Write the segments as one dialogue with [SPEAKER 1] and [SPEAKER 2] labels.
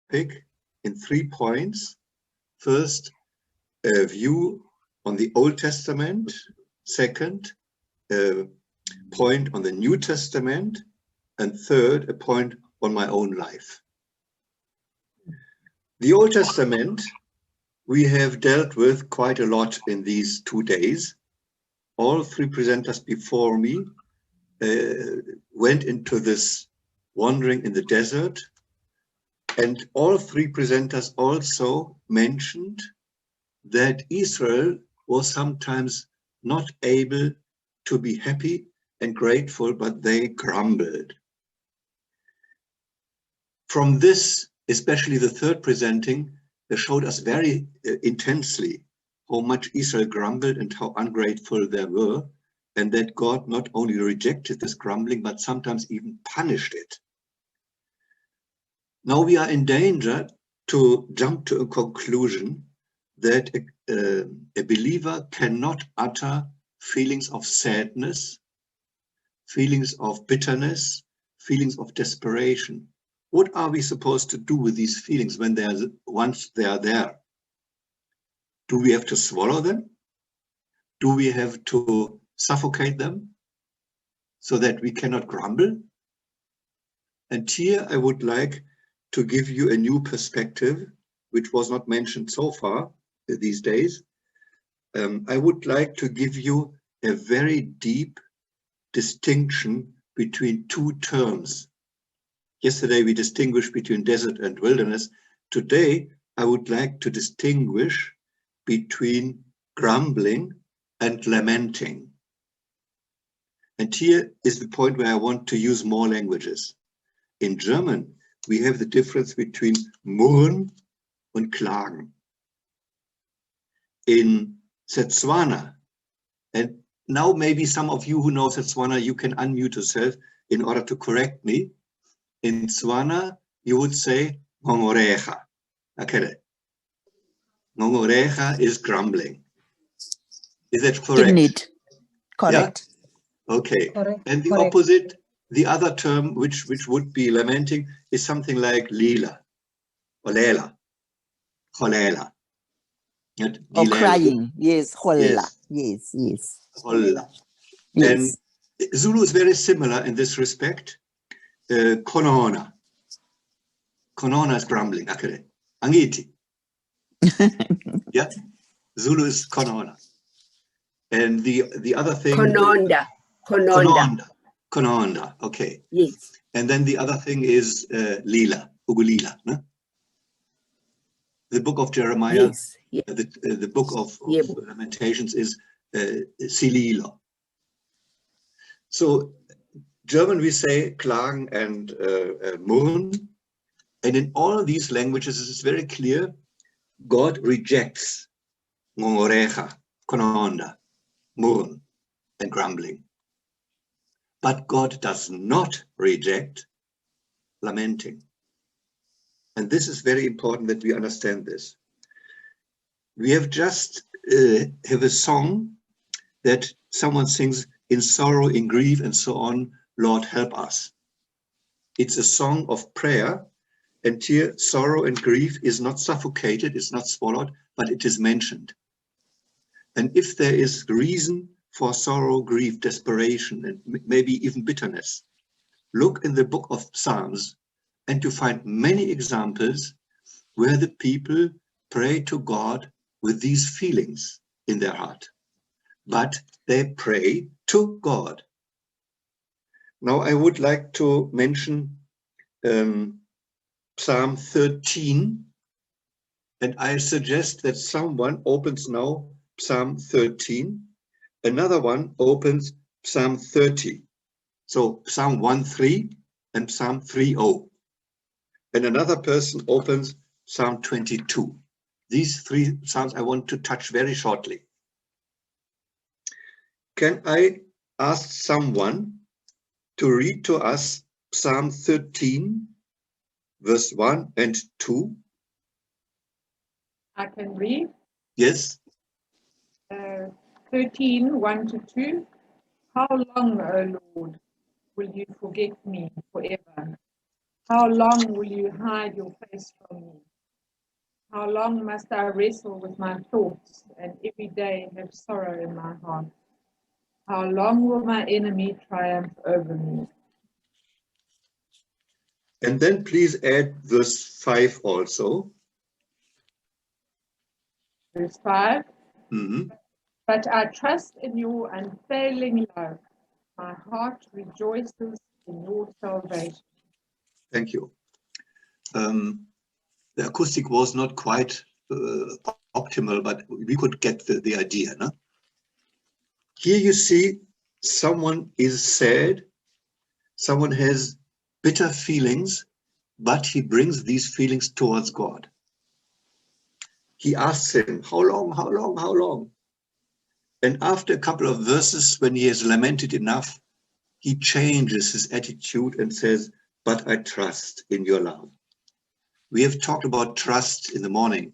[SPEAKER 1] pick in 3 points. First, a view on the Old Testament. Second, a point on the New Testament. And third, a point on my own life. The Old Testament, we have dealt with quite a lot in these 2 days. All 3 presenters before me went into this wandering in the desert. And all 3 presenters also mentioned that Israel was sometimes not able to be happy and grateful, but they grumbled. From this, especially the third presenting, they showed us very intensely how much Israel grumbled and how ungrateful they were, and that God not only rejected this grumbling, but sometimes even punished it. Now we are in danger to jump to a conclusion that a believer cannot utter feelings of sadness, feelings of bitterness, feelings of desperation. What are we supposed to do with these feelings when once they are there? Do we have to swallow them? Do we have to suffocate them so that we cannot grumble? And here I would like to give you a new perspective, which was not mentioned so far these days. I would like to give you a very deep distinction between 2 terms. Yesterday we distinguished between desert and wilderness. Today I would like to distinguish between grumbling and lamenting. And here is the point where I want to use more languages. In German, we have the difference between murren and klagen. In Setswana, and now maybe some of you who know Setswana, you can unmute yourself in order to correct me. In Tswana, you would say ngongoreja. Okay. Ngongoreja is grumbling. Is that correct?
[SPEAKER 2] Correct.
[SPEAKER 1] Yeah? Okay.
[SPEAKER 3] Correct.
[SPEAKER 1] And the
[SPEAKER 3] Correct.
[SPEAKER 1] opposite, the other term, which would be lamenting, is something like lila or lela, cholela.
[SPEAKER 2] Or crying. Yes. Holla.
[SPEAKER 1] Yes.
[SPEAKER 2] Yes.
[SPEAKER 1] Holla.
[SPEAKER 2] Yes.
[SPEAKER 1] And Zulu is very similar in this respect. Konona. Konona is grumbling. Akere. Angiti. Yeah. Zulu is konona. And the other thing.
[SPEAKER 4] Kononda. Kononda.
[SPEAKER 1] Kononda. Okay.
[SPEAKER 4] Yes.
[SPEAKER 1] And then the other thing is lila. Ugulila. No? The book of Jeremiah.
[SPEAKER 4] Yes. Yes.
[SPEAKER 1] The book of Lamentations is Sililo. So German we say klagen and murren, and in all of these languages it is very clear God rejects ngongoreja, kononda, murren, and grumbling. But God does not reject lamenting. And this is very important that we understand this. We have just have a song that someone sings, in sorrow, in grief, and so on, Lord, help us. It's a song of prayer, and here sorrow and grief is not suffocated, it's not swallowed, but it is mentioned. And if there is reason for sorrow, grief, desperation, and maybe even bitterness, look in the book of Psalms, and you find many examples where the people pray to God with these feelings in their heart. But they pray to God. Now I would like to mention Psalm 13, and I suggest that someone opens now Psalm 13, another one opens Psalm 30. So Psalm 1:3 and Psalm 3:0. And another person opens Psalm 22. These 3 Psalms I want to touch very shortly. Can I ask someone to read to us Psalm 13, verse 1 and 2?
[SPEAKER 3] I can read.
[SPEAKER 1] Yes.
[SPEAKER 3] 13, 1 to 2. How long, O Lord, will you forget me forever? How long will you hide your face from How long must I wrestle with my thoughts and every day have sorrow in my heart? How long will my enemy triumph over me?
[SPEAKER 1] And then please add verse 5 also.
[SPEAKER 3] Verse 5.
[SPEAKER 1] Mm-hmm.
[SPEAKER 3] But I trust in your unfailing love. My heart rejoices in your salvation.
[SPEAKER 1] Thank you. The acoustic was not quite optimal, but we could get the idea. No? Here you see someone is sad, someone has bitter feelings, but he brings these feelings towards God. He asks him, how long, how long, how long? And after a couple of verses, when he has lamented enough, he changes his attitude and says, but I trust in your love. We have talked about trust in the morning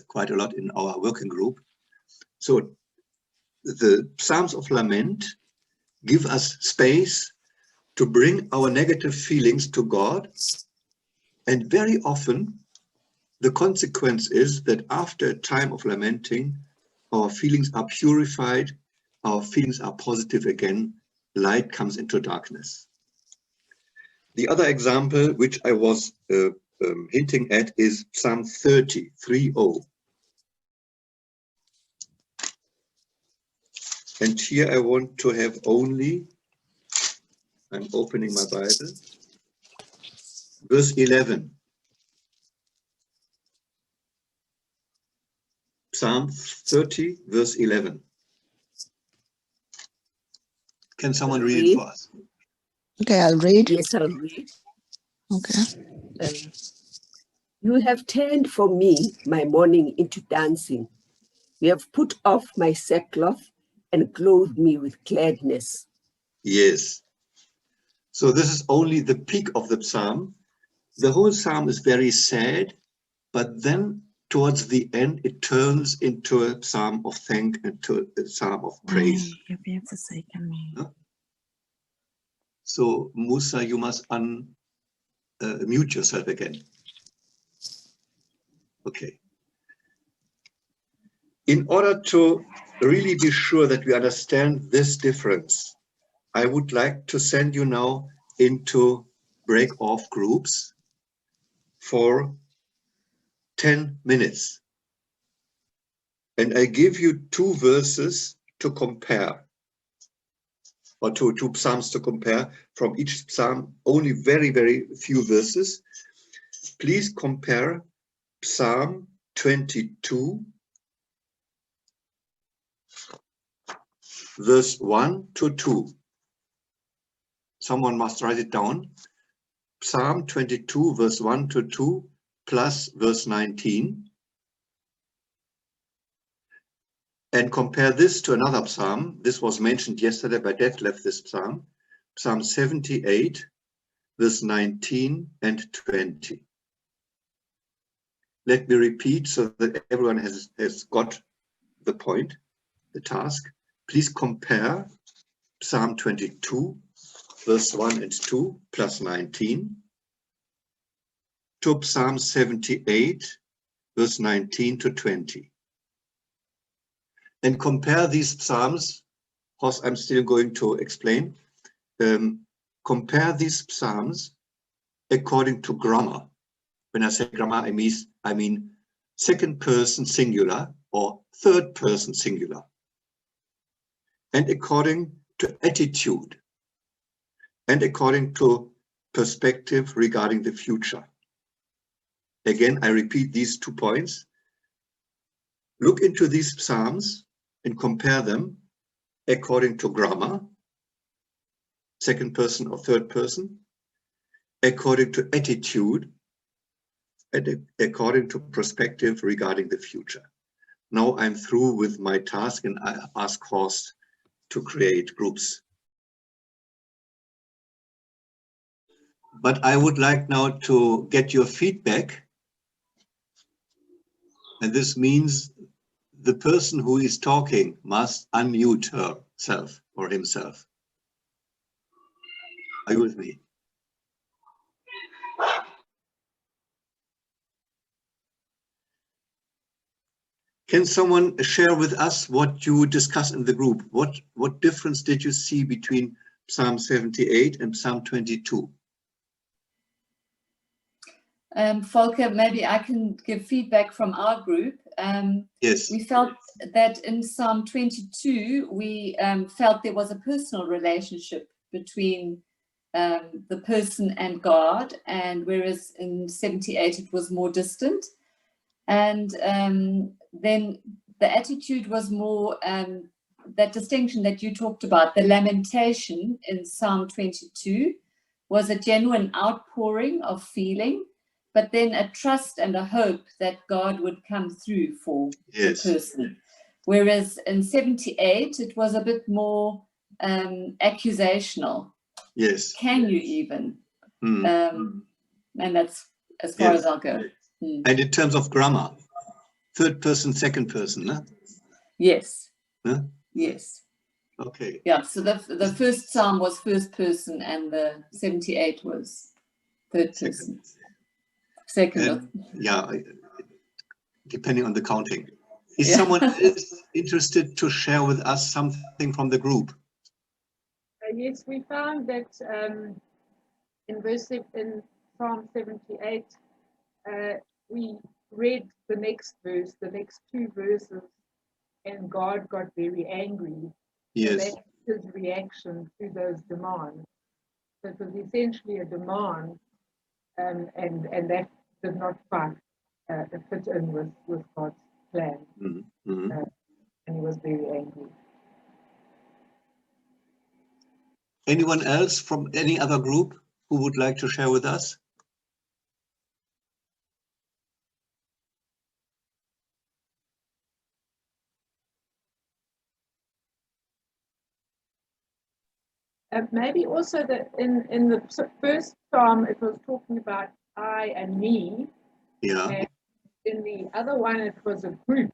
[SPEAKER 1] quite a lot in our working group. So the Psalms of Lament give us space to bring our negative feelings to God. And very often, the consequence is that after a time of lamenting, our feelings are purified, our feelings are positive again, light comes into darkness. The other example, which I was hinting at, is Psalm 30, 3:0. And here I want to have only, I'm opening my Bible, verse 11. Psalm 30, verse 11. Can someone read it for us?
[SPEAKER 2] Okay, I'll read.
[SPEAKER 4] Yes, I'll read.
[SPEAKER 2] Okay.
[SPEAKER 4] You have turned for me my mourning into dancing. You have put off my sackcloth and clothed me with gladness.
[SPEAKER 1] Yes. So this is only the peak of the psalm. The whole psalm is very sad, but then towards the end, it turns into a psalm of thank and to a psalm of praise. No? So Musa, you must mute yourself again. Okay. In order to really be sure that we understand this difference, I would like to send you now into break-off groups for 10 minutes. And I give you two verses to compare, or two psalms to compare. From each psalm, only very, very few verses. Please compare Psalm 22, verse 1 to 2. Someone must write it down. Psalm 22, verse 1 to 2, plus verse 19. And compare this to another psalm. This was mentioned yesterday by Detlef, this psalm. Psalm 78, verse 19 and 20. Let me repeat so that everyone has got the point, the task. Please compare Psalm 22, verse 1 and 2, plus 19, to Psalm 78, verse 19 to 20. And compare these psalms, because I'm still going to explain. Compare these psalms according to grammar. When I say grammar, I mean second person singular or third person singular. And according to attitude. And according to perspective regarding the future. Again, I repeat these 2 points. Look into these psalms and compare them according to grammar, second person or third person, according to attitude, and according to perspective regarding the future. Now I'm through with my task and I ask Horst to create groups. But I would like now to get your feedback. And this means the person who is talking must unmute herself or himself. Are you with me? Can someone share with us what you discussed in the group? What difference did you see between Psalm 78 and Psalm 22?
[SPEAKER 5] Volker, maybe I can give feedback from our group.
[SPEAKER 1] Yes.
[SPEAKER 5] We felt that in Psalm 22, we felt there was a personal relationship between the person and God, and whereas in 78 it was more distant. And then the attitude was more that distinction that you talked about. The lamentation in Psalm 22 was a genuine outpouring of feeling, but then a trust and a hope that God would come through for the person. Whereas in 78, it was a bit more accusational.
[SPEAKER 1] Yes.
[SPEAKER 5] Can you even? And that's as far as I'll go.
[SPEAKER 1] And in terms of grammar, third person, second person, huh?
[SPEAKER 5] Yes.
[SPEAKER 1] Huh?
[SPEAKER 5] Yes.
[SPEAKER 1] Okay.
[SPEAKER 5] Yeah, so the first psalm was first person and the 78 was third person. Second.
[SPEAKER 1] Yeah, depending on the counting. Is someone else interested to share with us something from the group?
[SPEAKER 3] Yes, we found that in Psalm 78, we read the next verse, the next two verses, and God got very angry.
[SPEAKER 1] Yes.
[SPEAKER 3] So that's his reaction to those demands. So it was essentially a demand, and that did not fit in with God's plan.
[SPEAKER 1] Mm-hmm.
[SPEAKER 3] And he was very angry.
[SPEAKER 1] Anyone else from any other group who would like to share with us?
[SPEAKER 3] Maybe also that in the first psalm, it was talking about I and me.
[SPEAKER 1] Yeah.
[SPEAKER 3] And in the other one, it was a group.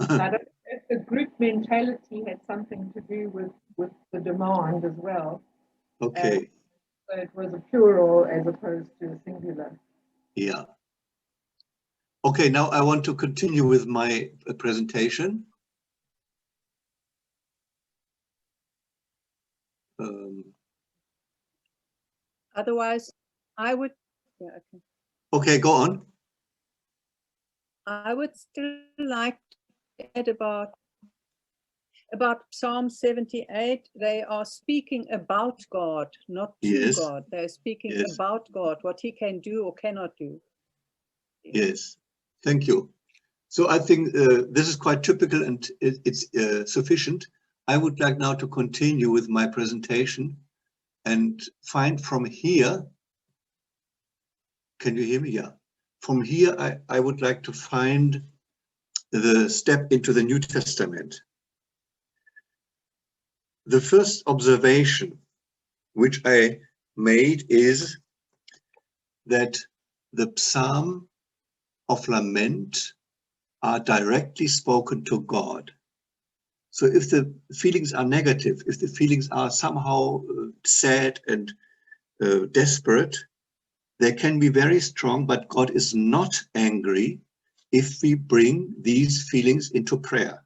[SPEAKER 3] So I don't know if the group mentality had something to do with the demand as well.
[SPEAKER 1] Okay.
[SPEAKER 3] So it was a plural as opposed to a singular.
[SPEAKER 1] Yeah. Okay, now I want to continue with my presentation.
[SPEAKER 6] Otherwise, I would. Yeah, okay.
[SPEAKER 1] Okay, go on.
[SPEAKER 6] I would still like to add about Psalm 78. They are speaking about God, not to God. They're speaking about God, what he can do or cannot do.
[SPEAKER 1] Yes, thank you. So I think this is quite typical and it's sufficient. I would like now to continue with my presentation and find from here, can you hear me? Yeah. From here, I would like to find the step into the New Testament. The first observation which I made is that the Psalm of Lament are directly spoken to God. So if the feelings are negative, if the feelings are somehow sad and desperate, they can be very strong, but God is not angry if we bring these feelings into prayer.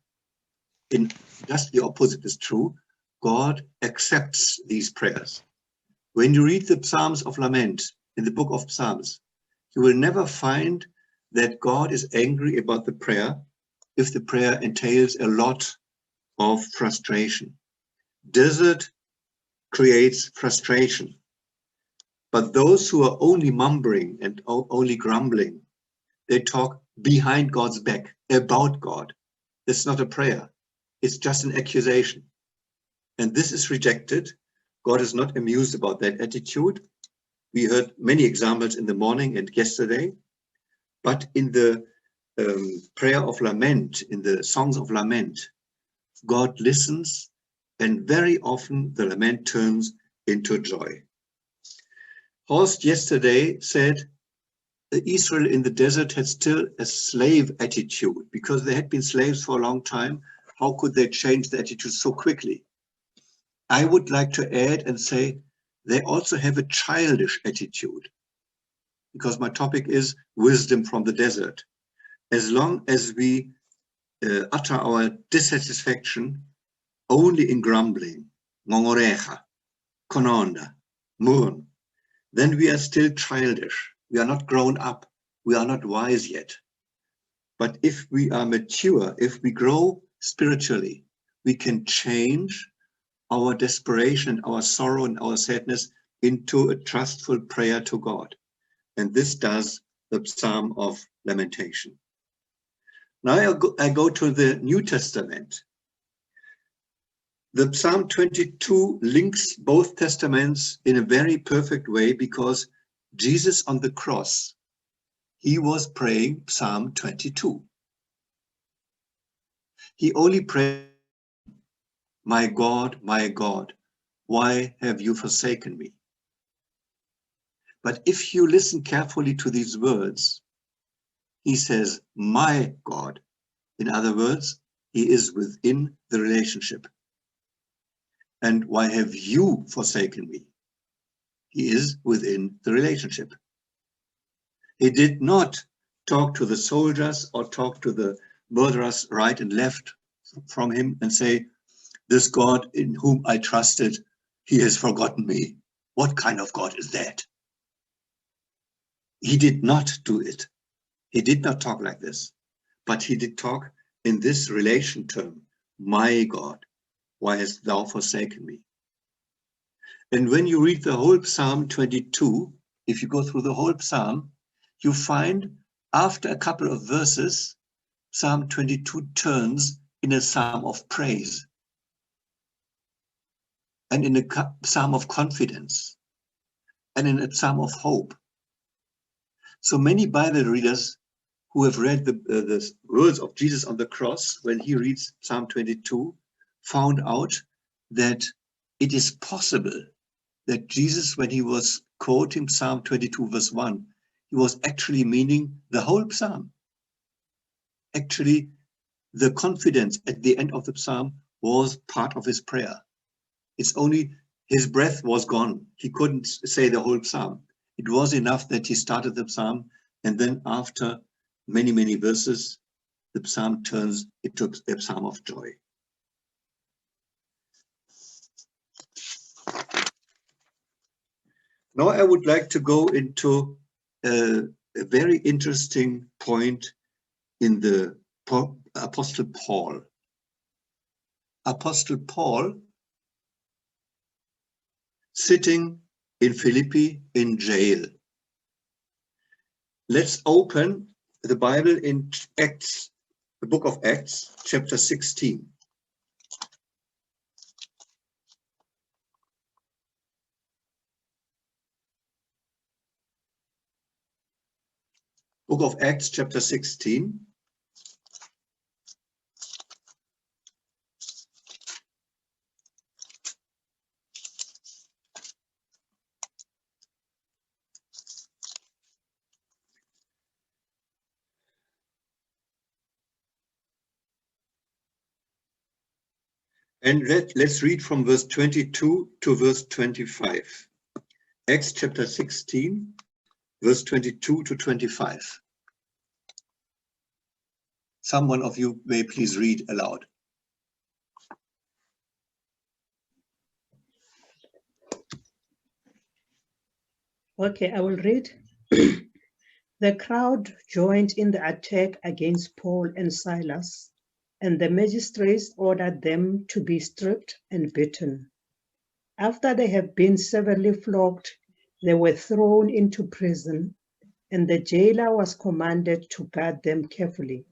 [SPEAKER 1] Just the opposite is true. God accepts these prayers. When you read the Psalms of Lament in the book of Psalms, you will never find that God is angry about the prayer if the prayer entails a lot of frustration. Desert creates frustration. But those who are only mumbling and only grumbling, they talk behind God's back about God. It's not a prayer. It's just an accusation. And this is rejected. God is not amused about that attitude. We heard many examples in the morning and yesterday. But in the prayer of lament, in the songs of lament, God listens, and very often the lament turns into joy. Horst yesterday said Israel in the desert had still a slave attitude because they had been slaves for a long time. How could they change the attitude so quickly? I would like to add and say they also have a childish attitude, because my topic is wisdom from the desert. As long as we utter our dissatisfaction only in grumbling, ngongorecha, kononda, murn, then we are still childish. We are not grown up. We are not wise yet. But if we are mature, if we grow spiritually, we can change our desperation, our sorrow, and our sadness into a trustful prayer to God. And this does the Psalm of Lamentation. Now I go to the New Testament. The Psalm 22 links both testaments in a very perfect way, because Jesus on the cross, he was praying Psalm 22. He only prayed, my God, why have you forsaken me? But if you listen carefully to these words, he says, my God. In other words, he is within the relationship. And why have you forsaken me? He is within the relationship. He did not talk to the soldiers or talk to the murderers right and left from him and say, this God in whom I trusted, he has forgotten me. What kind of God is that? He did not do it. He did not talk like this, but he did talk in this relation term, my God, why hast thou forsaken me? And when you read the whole Psalm 22, if you go through the whole Psalm, you find after a couple of verses, Psalm 22 turns in a psalm of praise and in a psalm of confidence and in a psalm of hope. So many Bible readers who have read the words of Jesus on the cross, when he reads Psalm 22, found out that it is possible that Jesus, when he was quoting Psalm 22 verse 1, he was actually meaning the whole psalm. Actually, the confidence at the end of the psalm was part of his prayer. It's only his breath was gone. He couldn't say the whole psalm. It was enough that he started the psalm, and then after many, many verses, the psalm turns into a psalm of joy. Now I would like to go into a very interesting point in the Apostle Paul. Apostle Paul, sitting in Philippi in jail. Let's open the Bible in Acts, the book of Acts, chapter 16. Book of Acts, chapter 16. And let's read from verse 22 to verse 25. Acts chapter 16, verse 22 to 25. Someone of you may please read aloud.
[SPEAKER 7] Okay, I will read. The crowd joined in the attack against Paul and Silas, and the magistrates ordered them to be stripped and beaten. After they had been severely flogged, they were thrown into prison, and the jailer was commanded to guard them carefully.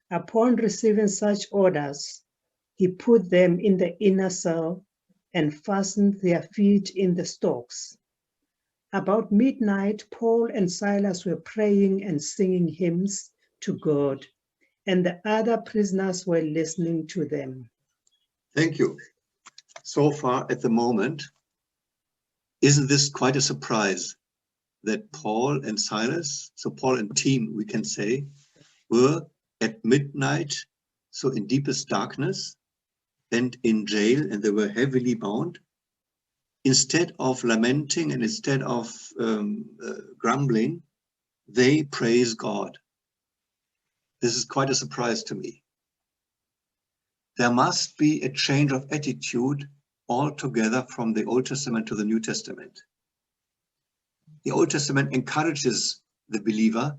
[SPEAKER 7] Upon receiving such orders, he put them in the inner cell and fastened their feet in the stocks. About midnight, Paul and Silas were praying and singing hymns to God, and the other prisoners were listening to them.
[SPEAKER 1] Thank you. So far at the moment, isn't this quite a surprise that Paul and Silas, so Paul and team, we can say, were at midnight, so in deepest darkness and in jail, and they were heavily bound. Instead of lamenting and instead of grumbling, they praise God. This is quite a surprise to me. there must be a change of attitude altogether from the Old Testament to the New Testament. The Old Testament encourages the believer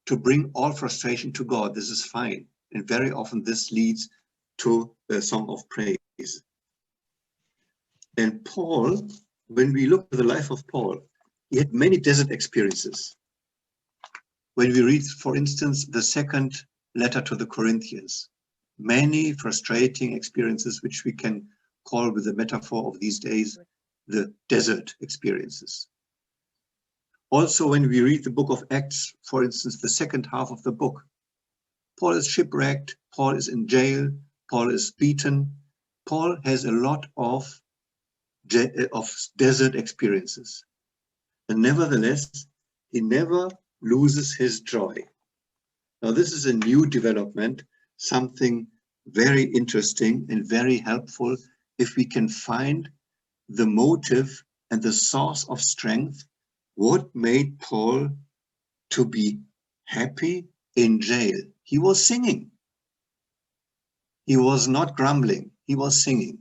[SPEAKER 1] to bring all frustration to God. This is fine. And very often this leads to a song of praise. And Paul, when we look at the life of Paul, he had many desert experiences. When we read, for instance, the second letter to the Corinthians, many frustrating experiences, which we can call with the metaphor of these days, the desert experiences. Also, when we read the book of Acts, for instance, the second half of the book, Paul is shipwrecked, Paul is in jail, Paul is beaten. Paul has a lot of desert experiences. And nevertheless, he never loses his joy. Now, this is a new development, something very interesting and very helpful if we can find the motive and the source of strength. What made Paul to be happy in jail? He was singing. He was not grumbling. He was singing.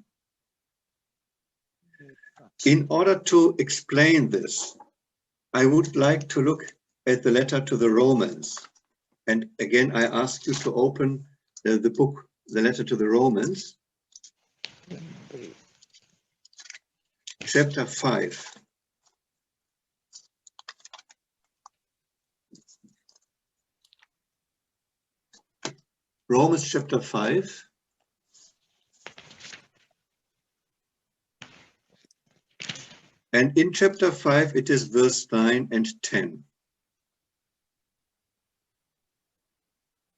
[SPEAKER 1] In order to explain this, I would like to look at the letter to the Romans. And again, I ask you to open the book, the letter to the Romans, chapter 5. Romans chapter 5. And in chapter 5, it is verse 9 and 10.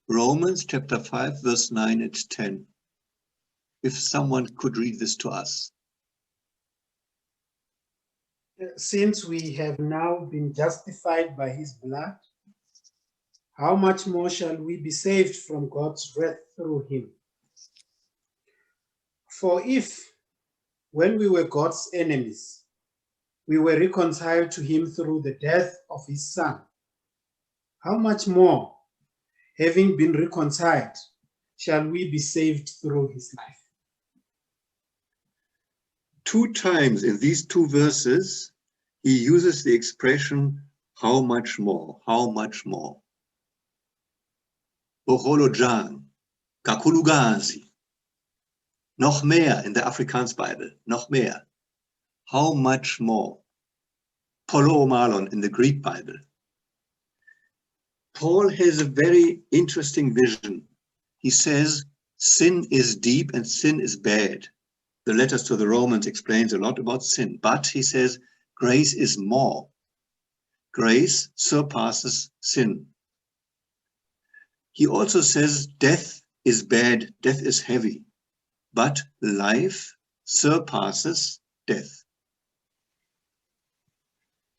[SPEAKER 1] Romans chapter 5, verse 9 and 10. If someone could read this to us.
[SPEAKER 8] Since we have now been justified by his blood, how much more shall we be saved from God's wrath through him? For if, when we were God's enemies, we were reconciled to him through the death of his son, how much more, having been reconciled, shall we be saved through his life?
[SPEAKER 1] 2 times in these 2 verses, he uses the expression, how much more, how much more. Bocholojan, Kakulugazi. Noch mehr in der Afrikaans Bible, noch mehr. How much more? Polomalon in the Greek Bible. Paul has a very interesting vision. He says, sin is deep and sin is bad. The letters to the Romans explains a lot about sin, but he says, grace is more. Grace surpasses sin. He also says, death is bad, death is heavy, but life surpasses death.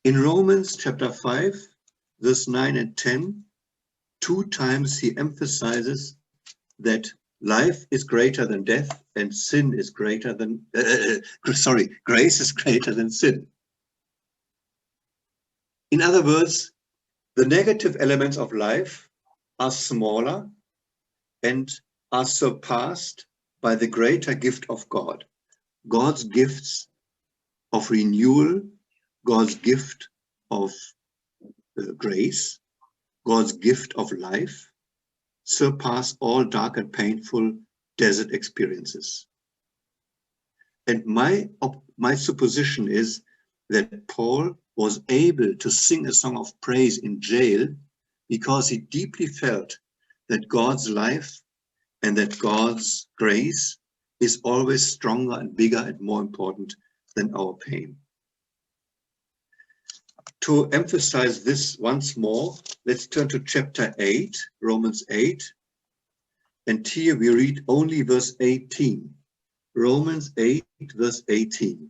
[SPEAKER 1] In Romans chapter 5, verse 9 and 10, 2 times he emphasizes that life is greater than death and sin is greater than, grace is greater than sin. In other words, the negative elements of life are smaller and are surpassed by the greater gift of God. God's gifts of renewal, God's gift of grace, God's gift of life, surpass all dark and painful desert experiences. And my supposition is that Paul was able to sing a song of praise in jail because he deeply felt that God's life and that God's grace is always stronger and bigger and more important than our pain. To emphasize this once more, let's turn to chapter 8, Romans 8. And here we read only verse 18. Romans 8, verse 18.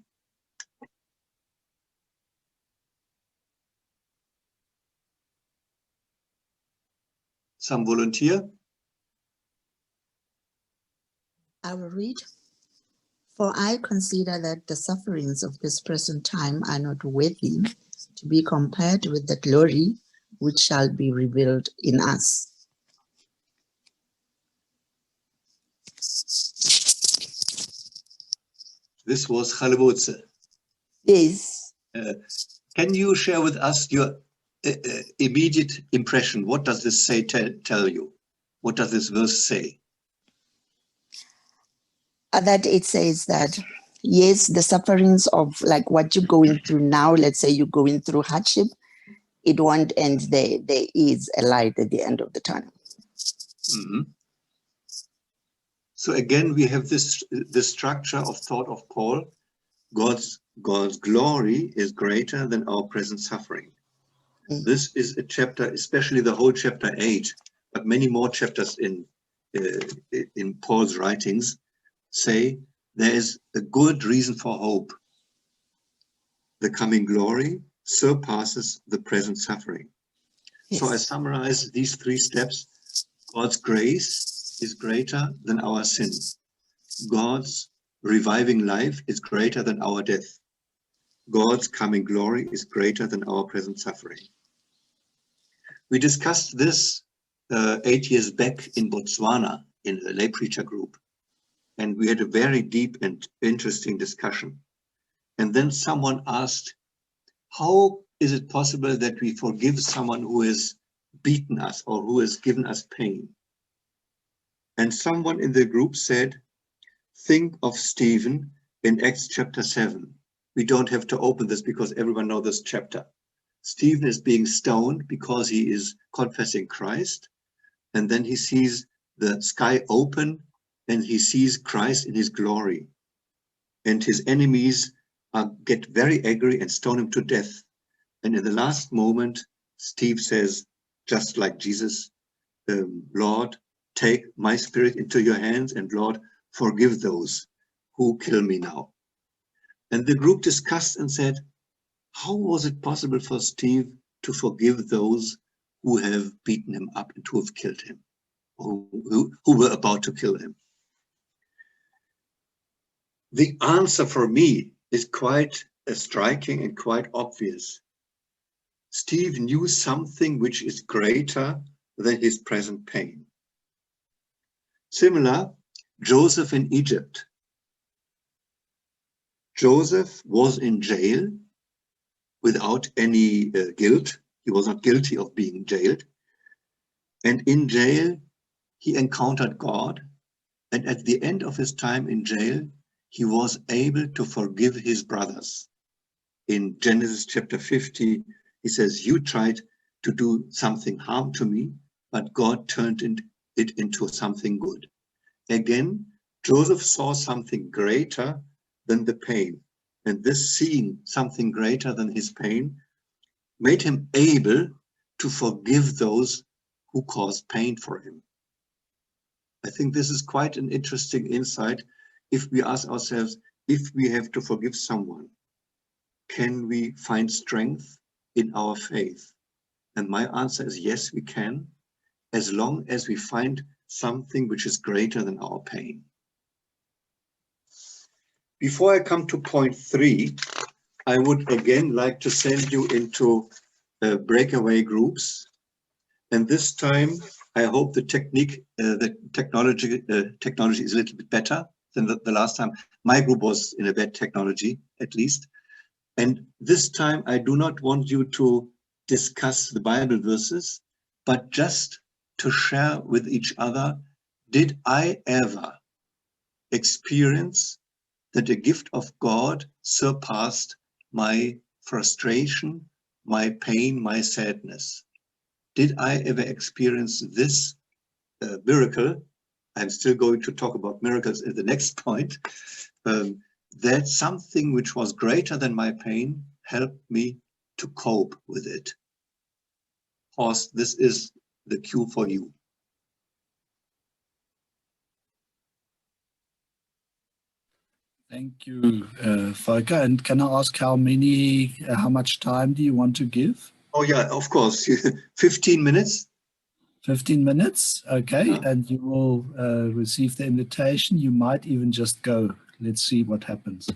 [SPEAKER 1] Some volunteer?
[SPEAKER 2] I will read. For I consider that the sufferings of this present time are not worthy to be compared with the glory which shall be revealed in us.
[SPEAKER 1] This was Chalewotze.
[SPEAKER 2] Yes.
[SPEAKER 1] Can you share with us your immediate impression? What does this say tell you? What does this verse say?
[SPEAKER 2] That it says that, yes, the sufferings of like what you're going through now, let's say you're going through hardship, it won't end there. There is a light at the end of the tunnel.
[SPEAKER 1] Mm-hmm. So again, we have this structure of thought of Paul. God's glory is greater than our present suffering. Mm. This is a chapter, especially the whole chapter 8, but many more chapters in Paul's writings say there is a good reason for hope. The coming glory surpasses the present suffering. Yes. So I summarize these 3 steps. God's grace is greater than our sin. God's reviving life is greater than our death. God's coming glory is greater than our present suffering. We discussed this 8 years back in Botswana in a lay preacher group. And we had a very deep and interesting discussion. And then someone asked, how is it possible that we forgive someone who has beaten us or who has given us pain? And someone in the group said, think of Stephen in Acts chapter 7. We don't have to open this because everyone knows this chapter. Stephen is being stoned because he is confessing Christ. And then he sees the sky open and he sees Christ in his glory. And his enemies get very angry and stone him to death. And in the last moment, Steve says, just like Jesus, Lord, take my spirit into your hands, and Lord, forgive those who kill me now. And the group discussed and said, how was it possible for Steve to forgive those who have beaten him up and who have killed him, or who were about to kill him? The answer for me is quite striking and quite obvious. Steve knew something which is greater than his present pain. Similar, Joseph in Egypt. Joseph was in jail without any guilt. He was not guilty of being jailed. And in jail, he encountered God. And at the end of his time in jail, he was able to forgive his brothers. In Genesis chapter 50, he says, you tried to do something harm to me, but God turned it into something good. Again, Joseph saw something greater than the pain. And this seeing something greater than his pain made him able to forgive those who caused pain for him. I think this is quite an interesting insight. If we ask ourselves, if we have to forgive someone, can we find strength in our faith? And my answer is yes, we can, as long as we find something which is greater than our pain. Before I come to point 3, I would again like to send you into breakaway groups. And this time, I hope the technology is a little bit better than the last time. My group was in a bad technology, at least. And this time, I do not want you to discuss the Bible verses, but just to share with each other, did I ever experience that the gift of God surpassed my frustration, my pain, my sadness? Did I ever experience this miracle? I'm still going to talk about miracles in the next point. That something which was greater than my pain helped me to cope with it. Horst, this is the cue for you.
[SPEAKER 9] Thank you, Volker. And can I ask how much time do you want to give?
[SPEAKER 1] Oh yeah, of course. 15 minutes.
[SPEAKER 9] 15 minutes, okay.
[SPEAKER 1] Yeah.
[SPEAKER 9] And you will receive the invitation. You might even just go. Let's see what happens.